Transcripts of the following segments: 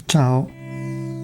Ciao!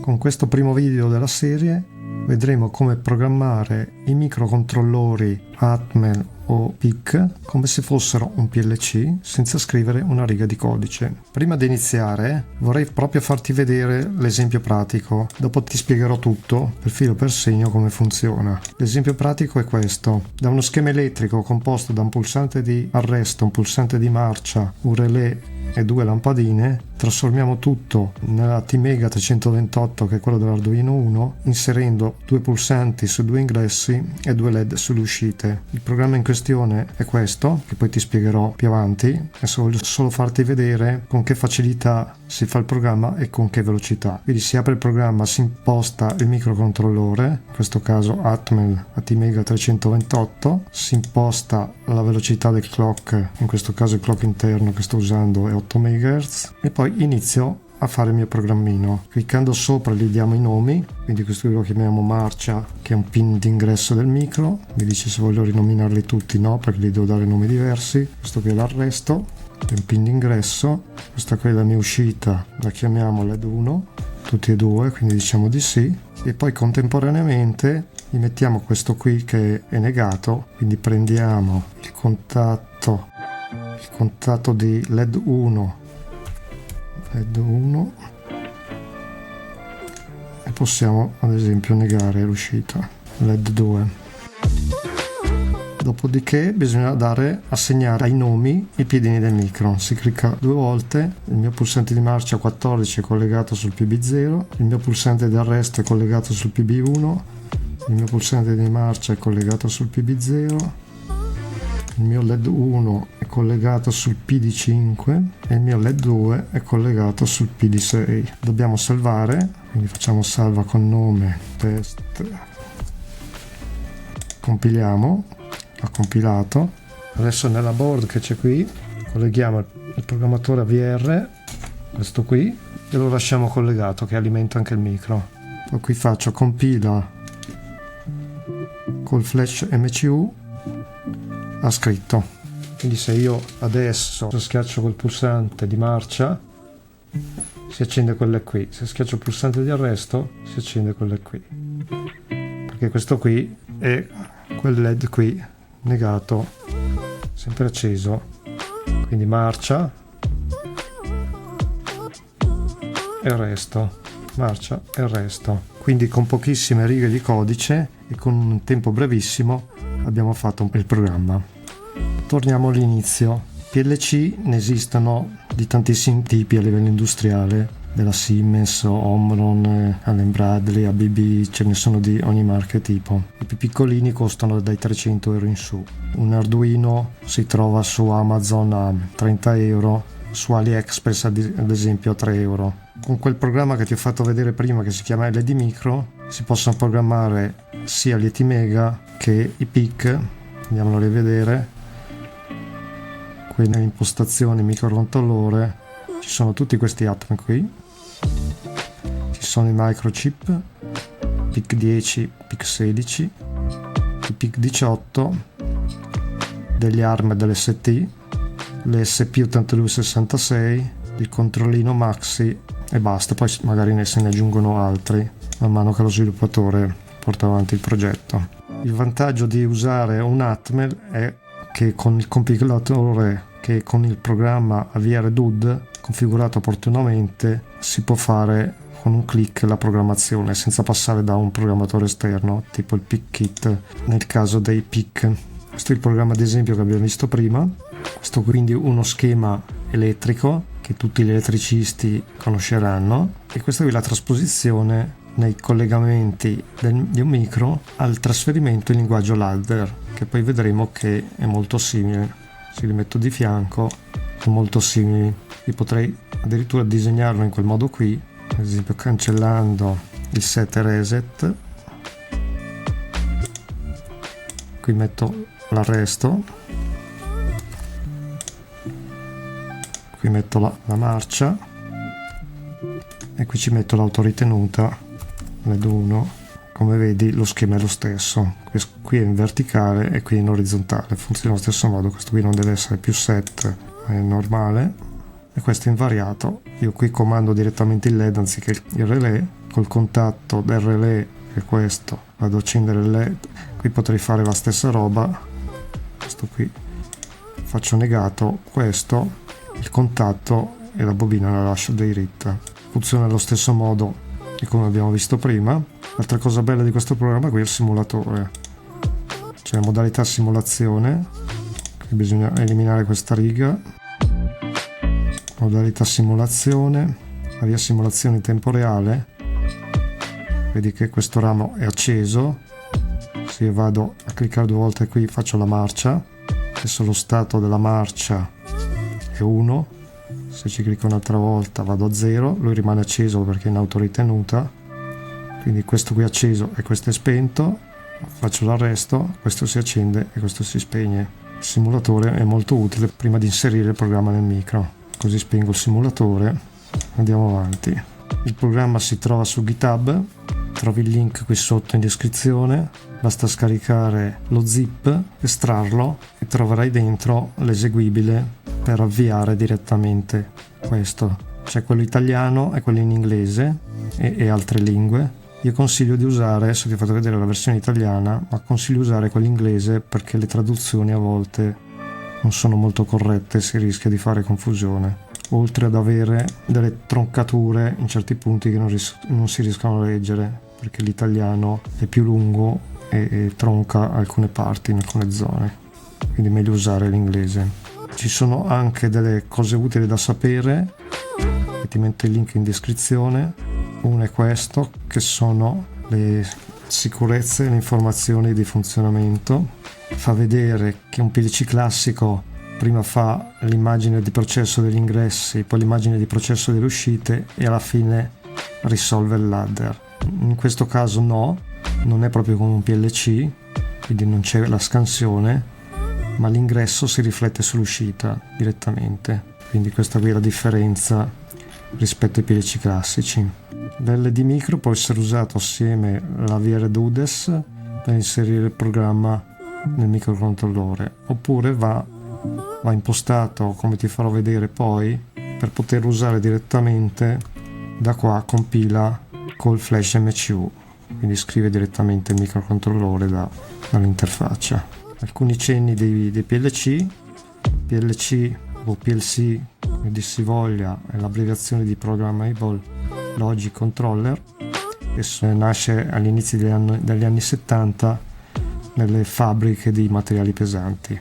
Con questo primo video della serie vedremo come programmare i microcontrollori Atmel o PIC come se fossero un PLC senza scrivere una riga di codice. Prima di iniziare vorrei proprio farti vedere l'esempio pratico, dopo ti spiegherò tutto per filo per segno come funziona. L'esempio pratico è questo: da uno schema elettrico composto da un pulsante di arresto, un pulsante di marcia, un relè e due lampadine, trasformiamo tutto nella T-Mega 328 che è quello dell'Arduino Uno, inserendo due pulsanti su due ingressi e due LED sulle uscite. Il programma in questione è questo, che poi ti spiegherò più avanti. Adesso voglio solo farti vedere con che facilità si fa il programma e con che velocità. Quindi si apre il programma, si imposta il microcontrollore, in questo caso Atmel ATmega 328, si imposta la velocità del clock, in questo caso il clock interno che sto usando è 8 MHz, e poi inizio a fare il mio programmino. Cliccando sopra gli diamo i nomi, quindi questo lo chiamiamo marcia, che è un pin d'ingresso del micro. Mi dice se voglio rinominarli tutti, no, perché gli devo dare nomi diversi. Questo qui è l'arresto, è un pin d'ingresso. Questa qui è la mia uscita, la chiamiamo LED 1, tutti e due, quindi diciamo di sì. E poi contemporaneamente gli mettiamo questo qui che è negato, quindi prendiamo il contatto di LED 1 e possiamo ad esempio negare l'uscita LED 2. Dopodiché bisogna assegnare ai nomi i piedini del micro. Si clicca due volte, il mio pulsante di marcia 14 è collegato sul PB0, il mio pulsante di arresto è collegato sul PB1, il mio pulsante di marcia è collegato sul PB0, il mio LED 1 è collegato sul PD5 e il mio LED 2 è collegato sul PD6. Dobbiamo salvare, quindi facciamo salva con nome, test, compiliamo, ha compilato. Adesso nella board che c'è qui colleghiamo il programmatore AVR, questo qui, e lo lasciamo collegato che alimenta anche il micro. Poi qui faccio compila col flash MCU, ha scritto. Quindi se io adesso schiaccio quel pulsante di marcia si accende quella qui, se schiaccio il pulsante di arresto si accende quella qui, perché questo qui è quel LED qui negato, sempre acceso. Quindi marcia e arresto, marcia e arresto. Quindi con pochissime righe di codice e con un tempo brevissimo abbiamo fatto il programma. Torniamo all'inizio. PLC ne esistono di tantissimi tipi a livello industriale, della Siemens, Omron, Allen Bradley, ABB, ce ne sono di ogni marca e tipo. I più piccolini costano dai 300 euro in su. Un Arduino si trova su Amazon a 30 euro, su AliExpress ad esempio a 3 euro. Con quel programma che ti ho fatto vedere prima, che si chiama LD Micro, si possono programmare sia gli ATmega che i PIC. Andiamolo a rivedere. Qui nelle impostazioni microcontrollore ci sono tutti questi Atmel qui, ci sono i microchip PIC 10, PIC 16, i PIC 18, degli ARM e dell'ST, le SP8266, il controllino Maxi e basta. Poi magari se ne aggiungono altri man mano che lo sviluppatore porta avanti il progetto. Il vantaggio di usare un Atmel è che con il compilatore, che con il programma AVR DUD configurato opportunamente, si può fare con un click la programmazione senza passare da un programmatore esterno tipo il PIC-Kit nel caso dei PIC. Questo è il programma ad esempio che abbiamo visto prima. Questo quindi uno schema elettrico che tutti gli elettricisti conosceranno, e questa è la trasposizione nei collegamenti di un micro al trasferimento in linguaggio ladder, che poi vedremo che è molto simile. Se li metto di fianco sono molto simili. Io potrei addirittura disegnarlo in quel modo qui, ad esempio cancellando il set e reset. Qui metto l'arresto, qui metto la marcia e qui ci metto l'autoritenuta LED 1. Come vedi lo schema è lo stesso, qui è in verticale e qui in orizzontale, funziona allo stesso modo. Questo qui non deve essere più set, ma è normale, e questo è invariato io qui comando direttamente il LED anziché il relè. Col contatto del relè, che è questo, vado a accendere il LED. Qui potrei fare la stessa roba, questo qui faccio negato, questo, il contatto, e la bobina la lascio diritta. Funziona allo stesso modo di come abbiamo visto prima. L'altra cosa bella di questo programma qui è il simulatore, c'è la modalità simulazione, qui bisogna eliminare questa riga, modalità simulazione, avvia simulazione in tempo reale. Vedi che questo ramo è acceso. Se io vado a cliccare 2 volte qui faccio la marcia, adesso lo stato della marcia è 1, se ci clicco un'altra volta vado a 0, lui rimane acceso perché è in autoritenuta, quindi questo qui è acceso e questo è spento, faccio l'arresto, questo si accende e questo si spegne. Il simulatore è molto utile prima di inserire il programma nel micro, così spengo il simulatore, andiamo avanti. Il programma si trova su GitHub, trovi il link qui sotto in descrizione, basta scaricare lo zip, estrarlo e troverai dentro l'eseguibile per avviare direttamente questo. C'è quello italiano e quello in inglese e altre lingue. Io consiglio di usare, adesso ti ho fatto vedere la versione italiana, ma consiglio di usare quello inglese perché le traduzioni a volte non sono molto corrette, si rischia di fare confusione. Oltre ad avere delle troncature in certi punti che non si riescono a leggere, perché l'italiano è più lungo e tronca alcune parti in alcune zone, quindi è meglio usare l'inglese. Ci sono anche delle cose utili da sapere, e ti metto il link in descrizione. Uno è questo, che sono le sicurezze e le informazioni di funzionamento. Fa vedere che un PLC classico prima fa l'immagine di processo degli ingressi, poi l'immagine di processo delle uscite e alla fine risolve il ladder. In questo caso no, non è proprio come un PLC, quindi non c'è la scansione, ma l'ingresso si riflette sull'uscita direttamente. Quindi questa qui è la differenza rispetto ai PLC classici. L'LD micro può essere usato assieme alla VRDUDES per inserire il programma nel microcontrollore, oppure va impostato, come ti farò vedere poi, per poterlo usare direttamente da qua. Compila col flash MCU, quindi scrive direttamente il microcontrollore dall'interfaccia. Alcuni cenni dei PLC o PLC, come dir si voglia, è l'abbreviazione di Programmable Logic Controller, che nasce all'inizio degli anni 70 nelle fabbriche di materiali pesanti.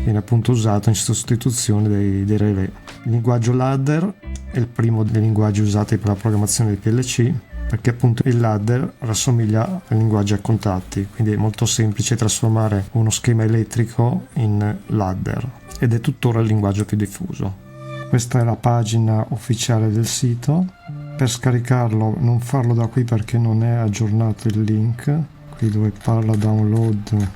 Viene appunto usato in sostituzione dei relè. Il linguaggio ladder è il primo dei linguaggi usati per la programmazione dei PLC, perché appunto il ladder rassomiglia al linguaggio a contatti, quindi è molto semplice trasformare uno schema elettrico in ladder ed è tuttora il linguaggio più diffuso. Questa è la pagina ufficiale del sito. Per scaricarlo non farlo da qui perché non è aggiornato il link. Qui dove parla download,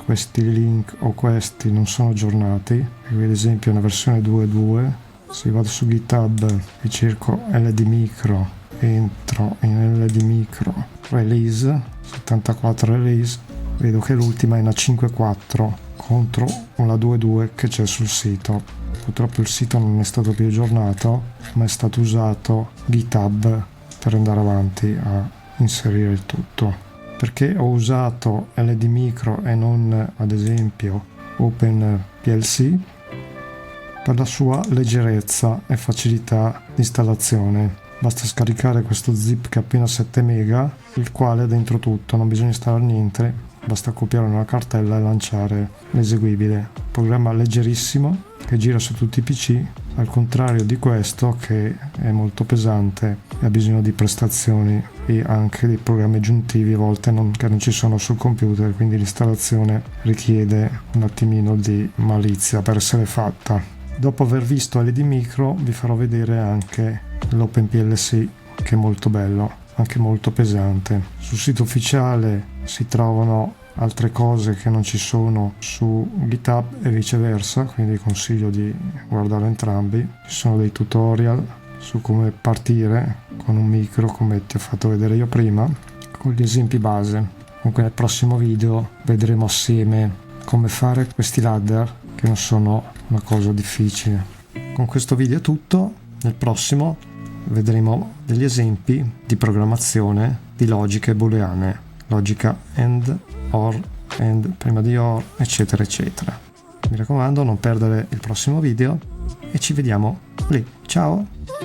questi link o questi non sono aggiornati. Qui ad esempio è una versione 2.2. Se vado su GitHub e cerco LD Micro, entro in LD Micro release 74 release, vedo che l'ultima è una 5.4 contro una 2.2 che c'è sul sito. Purtroppo il sito non è stato più aggiornato, ma è stato usato GitHub per andare avanti a inserire il tutto. Perché ho usato LD Micro e non ad esempio OpenPLC? Per la sua leggerezza e facilità di installazione. Basta scaricare questo zip che è appena 7 mega, il quale ha dentro tutto, non bisogna installare niente, basta copiare una cartella e lanciare l'eseguibile. Programma leggerissimo che gira su tutti i PC, al contrario di questo che è molto pesante e ha bisogno di prestazioni e anche di programmi aggiuntivi a volte che non ci sono sul computer, quindi l'installazione richiede un attimino di malizia per essere fatta. Dopo aver visto LD Micro vi farò vedere anche l'OpenPLC, che è molto bello, anche molto pesante. Sul sito ufficiale si trovano altre cose che non ci sono su GitHub e viceversa, quindi consiglio di guardare entrambi. Ci sono dei tutorial su come partire con un micro, come ti ho fatto vedere io prima, con gli esempi base. Comunque nel prossimo video vedremo assieme come fare questi ladder, che non sono una cosa difficile. Con questo video è tutto, nel prossimo vedremo degli esempi di programmazione di logiche booleane, logica AND, OR, AND prima di OR, eccetera eccetera. Mi raccomando, non perdere il prossimo video e ci vediamo lì. Ciao!